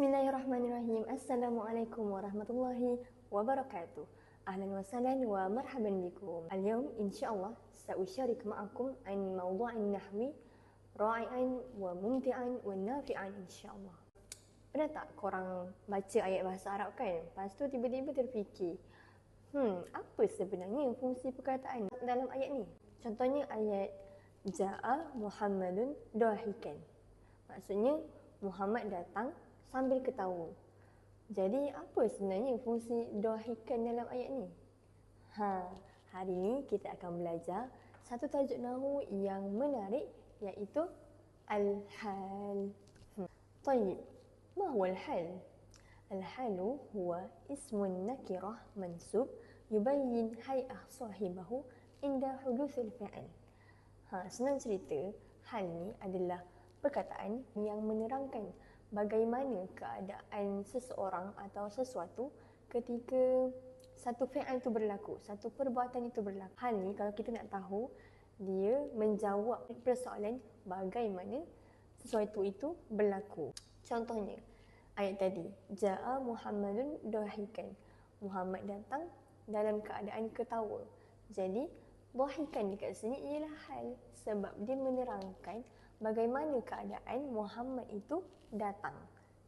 Bismillahirrahmanirrahim. Assalamualaikum warahmatullahi wabarakatuh. Ahlan wa sahlan wa marhaban bikum. Al-yawm insyaallah sa'usyarik ma'akum an mawdu'in nahwi ra'i'an wa mumti'an wa nafi'an insyaallah. Pernah tak korang baca ayat bahasa Arab kan? Lepas tu tiba-tiba terfikir, apa sebenarnya fungsi perkataan dalam ayat ni? Contohnya ayat Ja'a Muhammadun dahikan. Maksudnya Muhammad datang sambil ketawa. Jadi apa sebenarnya fungsi dahikan dalam ayat ni? Hari ni kita akan belajar satu tajuk nahwu yang menarik iaitu al-hal. Tayyib, ma huwa al-hal? Al-halu huwa ismun nakirah mansub yubayyin hay'ah sahibahu inda huduthil fi'al. Senang cerita, hal ni adalah perkataan yang menerangkan bagaimana keadaan seseorang atau sesuatu ketika satu fi'al itu berlaku, satu perbuatan itu berlaku. Hal ni kalau kita nak tahu, dia menjawab persoalan bagaimana sesuatu itu berlaku. Contohnya, ayat tadi, Ja'a Muhammadun dahikan. Muhammad datang dalam keadaan ketawa. Jadi, dahikan dekat sini ialah hal sebab dia menerangkan bagaimana keadaan Muhammad itu datang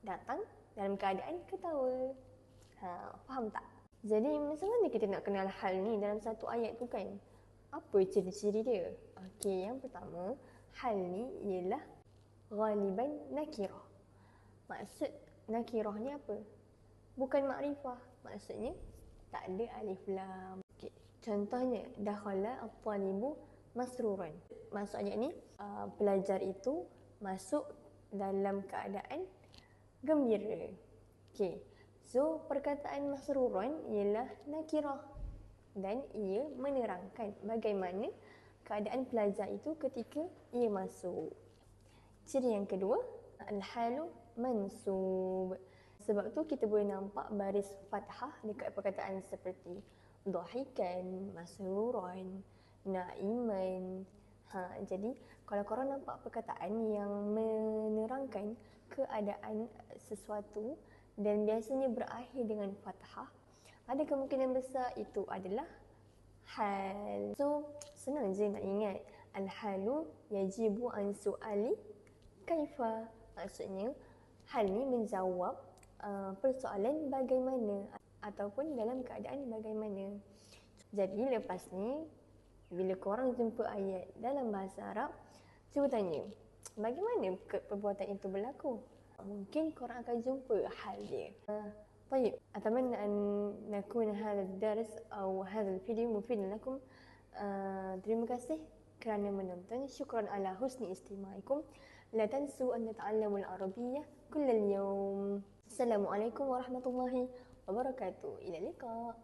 dalam keadaan ketawa. Faham tak? Jadi macam mana kita nak kenal hal ni dalam satu ayat tu kan? Apa ciri-ciri dia? Okey, yang pertama, hal ni ialah ghaliban nakirah. Maksud nakirah ni apa? Bukan makrifah. Maksudnya tak ada alif lam. Okey, contohnya dakhala at-talibu masruran. Maksud ayat ni, pelajar itu masuk dalam keadaan gembira. Okey. So, perkataan masruran ialah nakirah dan ia menerangkan bagaimana keadaan pelajar itu ketika ia masuk. Ciri yang kedua, al-halu mansub. Sebab tu kita boleh nampak baris fathah dekat perkataan seperti dahikan, masruran, naiman. Jadi kalau korang nampak perkataan yang menerangkan keadaan sesuatu dan biasanya berakhir dengan fathah, ada kemungkinan besar itu adalah hal. So senang je nak ingat, al-halu yajibu an su'ali kaifa. Maksudnya hal ni menjawab persoalan bagaimana ataupun dalam keadaan bagaimana. Jadi lepas ni bila korang jumpa ayat dalam bahasa Arab, cuba tanya, bagaimana perbuatan itu berlaku? Mungkin korang akan jumpa hal dia. طيب أتمنى أن نكون هذا الدرس أو هذا الفيديو مفيدا لكم. Terima kasih kerana menonton. Syukran ala husni istimaikum. لا تنسوا أن تتعلموا العربية كل اليوم. Assalamualaikum warahmatullahi wabarakatuh. إلى اللقاء.